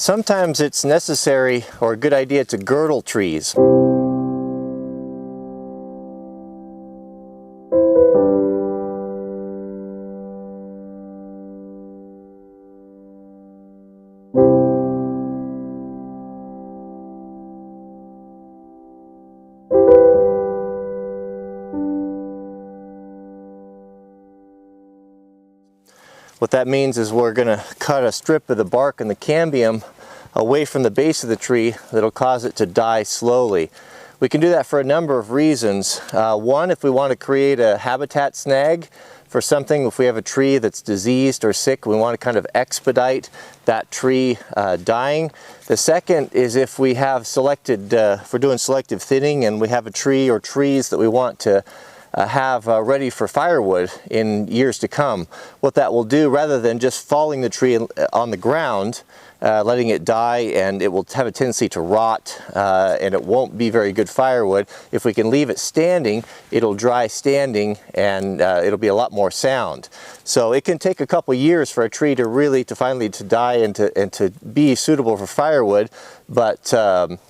sometimes it's necessary or a good idea to girdle trees. What that means is we're going to cut a strip of the bark and the cambium away from the base of the tree that'll cause it to die slowly. We can do that for a number of reasons. One, if we want to create a habitat snag for something, if we have a tree that's diseased or sick, we want to kind of expedite that tree dying. The second is if we have selected, if we're doing selective thinning and we have a tree or trees that we want to have ready for firewood in years to come. What that will do, rather than just falling the tree on the ground, letting it die, and it will have a tendency to rot and it won't be very good firewood. If we can leave it standing, it'll dry standing and it'll be a lot more sound. So it can take a couple years for a tree to finally die and to be suitable for firewood, but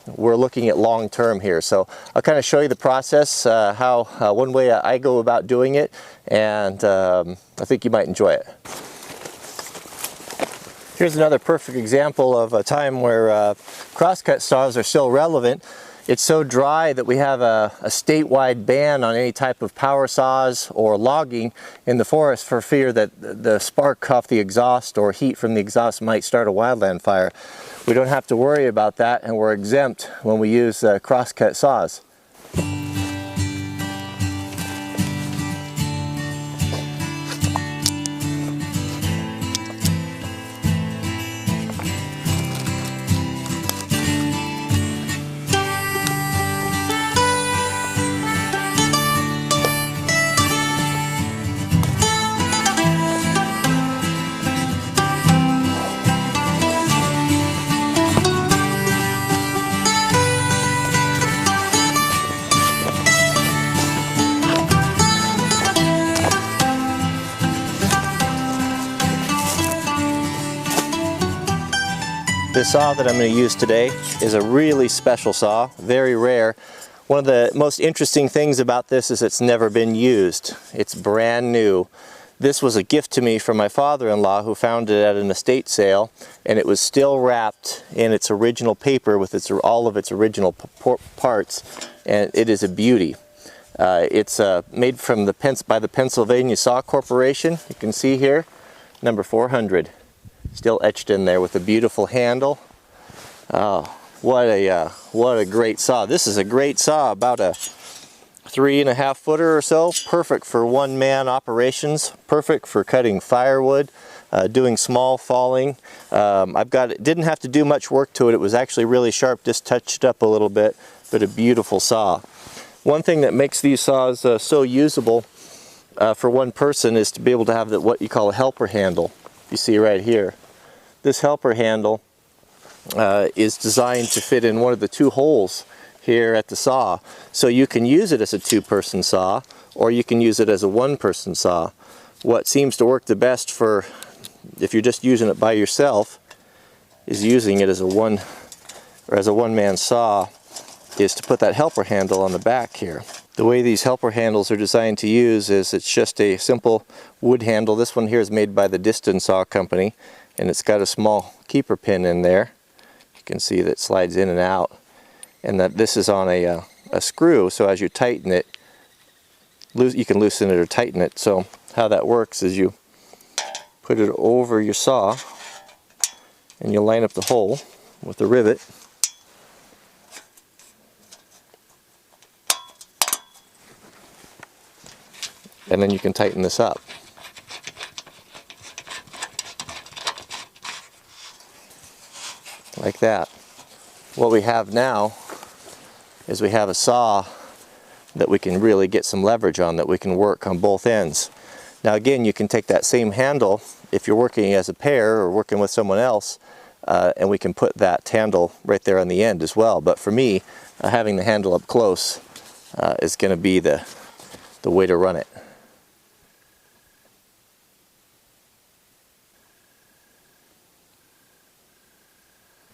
we're looking at long term here. So I'll kind of show you the process, one way I go about doing it, and I think you might enjoy it. Here's another perfect example of a time where crosscut saws are still relevant. It's so dry that we have a statewide ban on any type of power saws or logging in the forest for fear that the spark off the exhaust or heat from the exhaust might start a wildland fire. We don't have to worry about that, and we're exempt when we use crosscut saws. This saw that I'm going to use today is a really special saw, very rare. One of the most interesting things about this is it's never been used. It's brand new. This was a gift to me from my father-in-law, who found it at an estate sale, and it was still wrapped in its original paper with all of its original parts, and it is a beauty. It's made by the Pennsylvania Saw Corporation. You can see here, number 400. Still etched in there with a beautiful handle. Oh, what a great saw. This is a great saw, about a 3.5 footer or so. Perfect for one-man operations. Perfect for cutting firewood, doing small falling. Didn't have to do much work to it. It was actually really sharp, just touched up a little bit, but a beautiful saw. One thing that makes these saws so usable for one person is to be able to have what you call a helper handle. You see right here. This helper handle is designed to fit in one of the two holes here at the saw. So you can use it as a two-person saw, or you can use it as a one-person saw. What seems to work the best for, if you're just using it by yourself, is using it as a one-man saw, is to put that helper handle on the back here. The way these helper handles are designed to use is it's just a simple wood handle. This one here is made by the Diston Saw Company, and it's got a small keeper pin in there. You can see that slides in and out, and that this is on a screw, so as you tighten it, you can loosen it or tighten it. So how that works is you put it over your saw, and you line up the hole with the rivet. And then you can tighten this up. Like that. What we have now is we have a saw that we can really get some leverage on, that we can work on both ends. Now again, you can take that same handle if you're working as a pair or working with someone else, and we can put that handle right there on the end as well. But for me, having the handle up close is going to be the way to run it.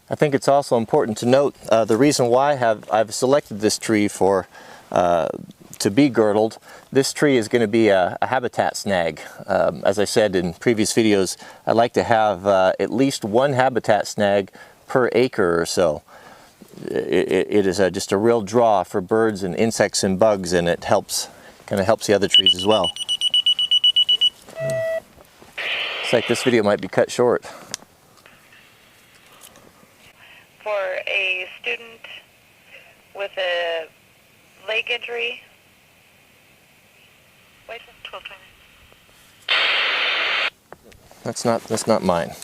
I think it's also important to note the reason why I've selected this tree for to be girdled. This tree is going to be a habitat snag. As I said in previous videos, I like to have at least one habitat snag per acre or so. It is just a real draw for birds and insects and bugs, and it kind of helps the other trees as well. It's like this video might be cut short. For a student with a leg injury. Wait, 12:20. That's not mine.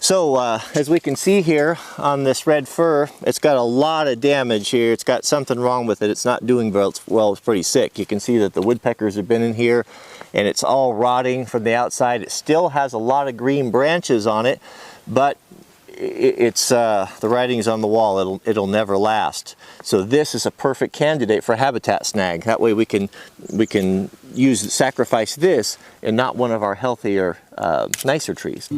So as we can see here on this red fir, it's got a lot of damage here. It's got something wrong with it. It's not doing well. It's pretty sick. You can see that the woodpeckers have been in here, and it's all rotting from the outside. It still has a lot of green branches on it, but it's the writing's on the wall. It'll never last. So this is a perfect candidate for a habitat snag. That way we can sacrifice this and not one of our healthier, nicer trees.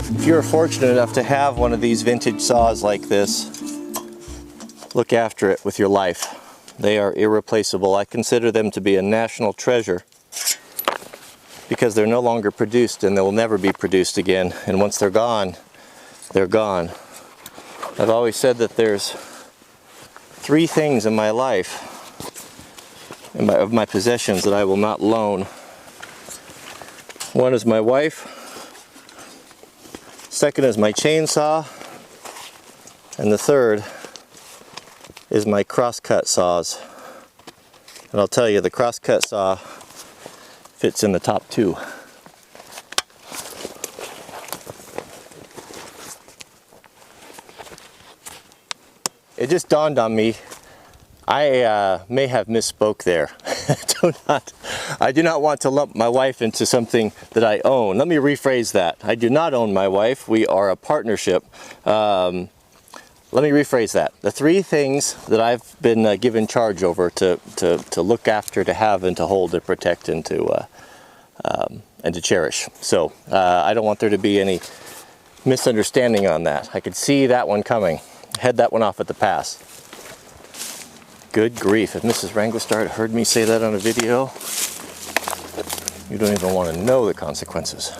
If you're fortunate enough to have one of these vintage saws like this, look after it with your life. They are irreplaceable. I consider them to be a national treasure because they're no longer produced, and they will never be produced again. And once they're gone, they're gone. I've always said that there's 3 things in my life, of my possessions, that I will not loan. One is my wife, second is my chainsaw, and the third is my crosscut saws. And I'll tell you, the crosscut saw fits in the top 2. It just dawned on me, I may have misspoke there. I do not want to lump my wife into something that I own. Let me rephrase that. I do not own my wife. We are a partnership. Let me rephrase that. The 3 things that I've been given charge over to look after, to have, and to hold, to protect, and to cherish. So I don't want there to be any misunderstanding on that. I could see that one coming. Head that one off at the pass. Good grief, if Mrs. Wranglerstar had heard me say that on a video, you don't even want to know the consequences.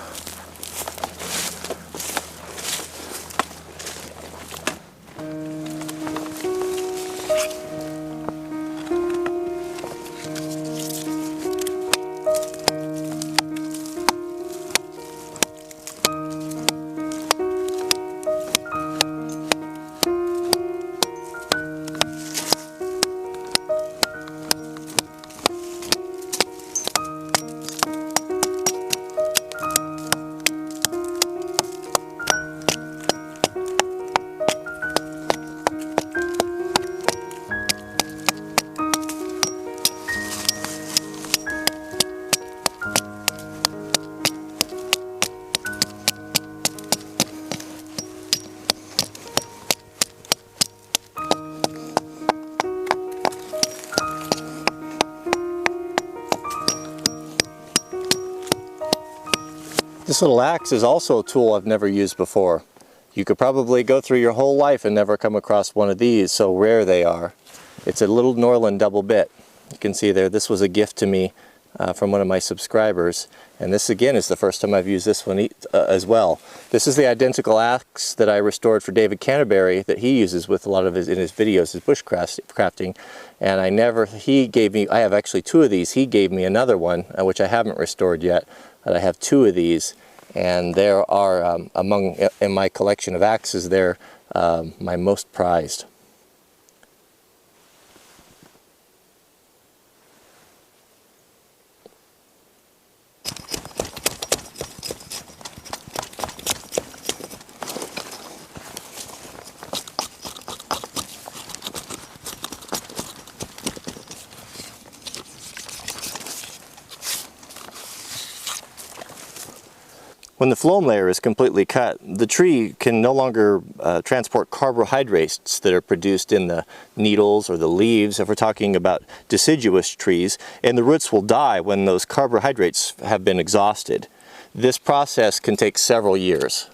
This little axe is also a tool I've never used before. You could probably go through your whole life and never come across one of these, so rare they are. It's a little Norland double bit. You can see there, this was a gift to me from one of my subscribers. And this again is the first time I've used this one as well. This is the identical axe that I restored for David Canterbury that he uses with a lot of his in his videos, his bushcrafting. And I have actually two of these. He gave me another one, which I haven't restored yet. But I have two of these, and there are in my collection of axes, they're my most prized. When the phloem layer is completely cut, the tree can no longer transport carbohydrates that are produced in the needles or the leaves, if we're talking about deciduous trees, and the roots will die when those carbohydrates have been exhausted. This process can take several years.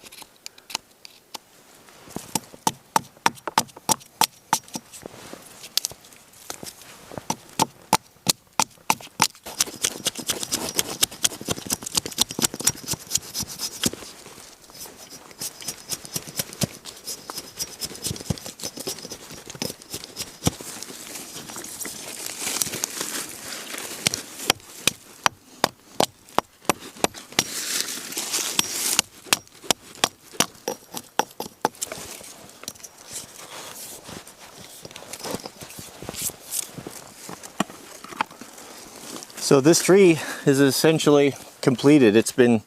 So this tree is essentially completed. It's been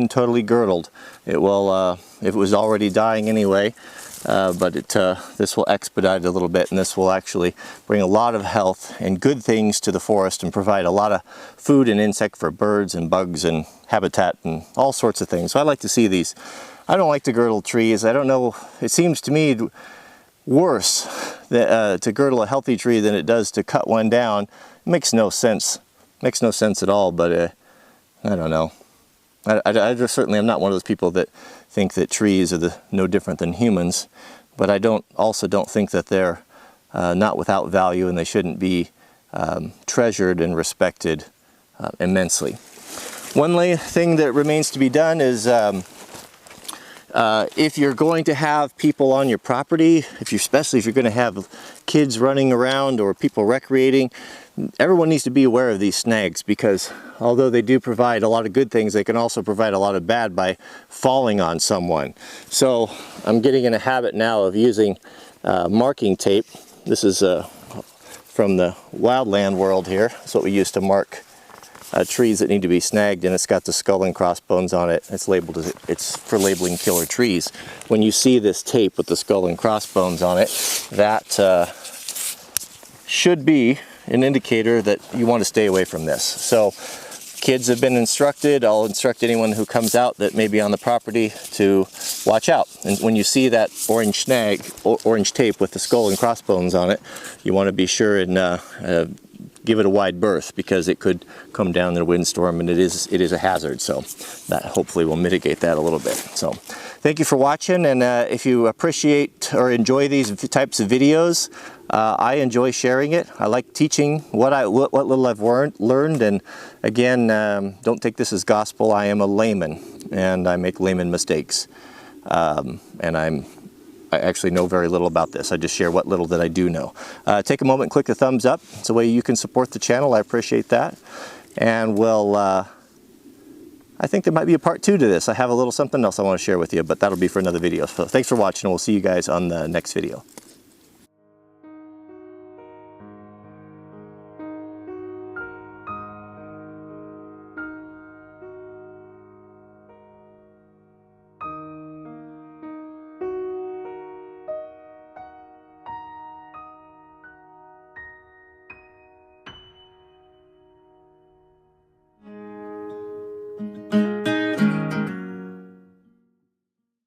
totally girdled. It was already dying anyway, but this will expedite it a little bit, and this will actually bring a lot of health and good things to the forest and provide a lot of food and insect for birds and bugs and habitat and all sorts of things. So I like to see these. I don't like to girdle trees. I don't know, it seems to me worse to girdle a healthy tree than it does to cut one down. It makes no sense. Makes no sense at all, but I don't know. I just certainly am not one of those people that think that trees are no different than humans, but I also don't think that they're not without value, and they shouldn't be treasured and respected immensely. One thing that remains to be done is if you're going to have people on your property, especially if you're going to have kids running around or people recreating, everyone needs to be aware of these snags, because although they do provide a lot of good things, they can also provide a lot of bad by falling on someone. So I'm getting in a habit now of using marking tape. This is from the wildland world here. That's what we use to mark trees that need to be snagged, and it's got the skull and crossbones on it. It's labeled as it's for labeling killer trees. When you see this tape with the skull and crossbones on it, that should be an indicator that you want to stay away from this. So kids have been instructed. I'll instruct anyone who comes out that may be on the property to watch out. And when you see that orange snag, orange tape with the skull and crossbones on it, you want to be sure and give it a wide berth, because it could come down in a windstorm, and it is a hazard. So that hopefully will mitigate that a little bit. So thank you for watching, and if you appreciate or enjoy these types of videos, I enjoy sharing it. I like teaching what little I've learned, and again, don't take this as gospel. I am a layman, and I make layman mistakes, and I actually know very little about this. I just share what little that I do know. Take a moment and click the thumbs up. It's a way you can support the channel. I appreciate that. And I think there might be a part 2 to this. I have a little something else I want to share with you, but that'll be for another video. So thanks for watching, and we'll see you guys on the next video.